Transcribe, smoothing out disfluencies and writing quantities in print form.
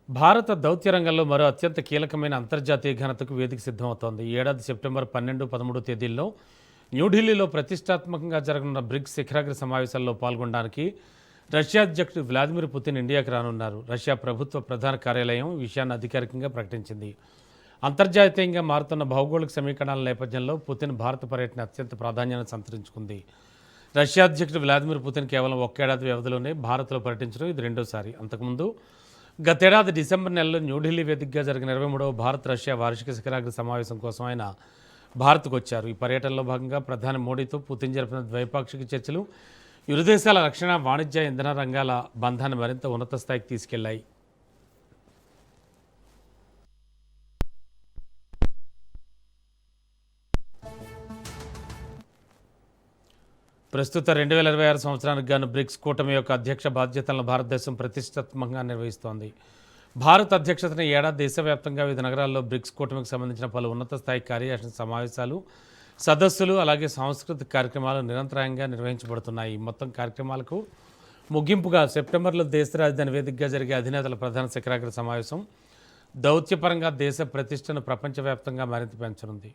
భారత దౌత్య రంగంలో మరో అత్యంత కీలకమైన అంతర్జాతీయ ఘనతకు వేదిక సిద్ధమవుతోంది. ఈ ఏడాది సెప్టెంబర్ 12, 13 తేదీల్లో న్యూఢిల్లీలో ప్రతిష్టాత్మకంగా జరగనున్న బ్రిక్స్ శిఖరాగ్ర సమావేశాల్లో పాల్గొనడానికి రష్యా అధ్యక్షుడు వ్లాదిమిర్ పుతిన్ ఇండియాకి రానున్నారు. రష్యా ప్రభుత్వ ప్రధాన కార్యాలయం ఈ విషయాన్ని అధికారికంగా ప్రకటించింది. అంతర్జాతీయంగా మారుతున్న భౌగోళిక సమీకరణాల నేపథ్యంలో పుతిన్ భారత పర్యటన అత్యంత ప్రాధాన్యాన్ని సంతరించుకుంది. రష్యా అధ్యక్షుడు వ్లాదిమిర్ పుతిన్ కేవలం ఒక్కేడాది వ్యవధిలోనే భారత్లో పర్యటించడం ఇది రెండోసారి. అంతకుముందు గతేడాది డిసెంబర్ నెలలో న్యూఢిల్లీ వేదికగా జరిగిన 23వ భారత్ రష్యా వార్షిక శిఖరాగ్ర సమావేశం కోసం ఆయన భారత్కు వచ్చారు. ఈ పర్యటనలో భాగంగా ప్రధాని మోడీతో పుతిన్ జరిపిన ద్వైపాక్షిక చర్చలు ఇరు దేశాల రక్షణ, వాణిజ్య, ఇంధన రంగాల బంధాన్ని మరింత ఉన్నత స్థాయికి తీసుకెళ్లాయి. ప్రస్తుత 2026 సంవత్సరానికి గాను బ్రిక్స్ కూటమి యొక్క అధ్యక్ష బాధ్యతలను భారతదేశం ప్రతిష్టాత్మకంగా నిర్వహిస్తోంది. భారత్ అధ్యక్షతన ఏడాది దేశవ్యాప్తంగా వివిధ నగరాల్లో బ్రిక్స్ కూటమికి సంబంధించిన పలు ఉన్నత స్థాయి కార్యదర్శి సమావేశాలు, సదస్సులు, అలాగే సాంస్కృతిక కార్యక్రమాలు నిరంతరాయంగా నిర్వహించబడుతున్నాయి. మొత్తం కార్యక్రమాలకు ముగింపుగా సెప్టెంబర్లో దేశ రాజధాని వేదికగా జరిగే అధినేతల ప్రధాన శిఖరాగ్ర సమావేశం దౌత్యపరంగా దేశ ప్రతిష్టను ప్రపంచవ్యాప్తంగా మరింత పెంచనుంది.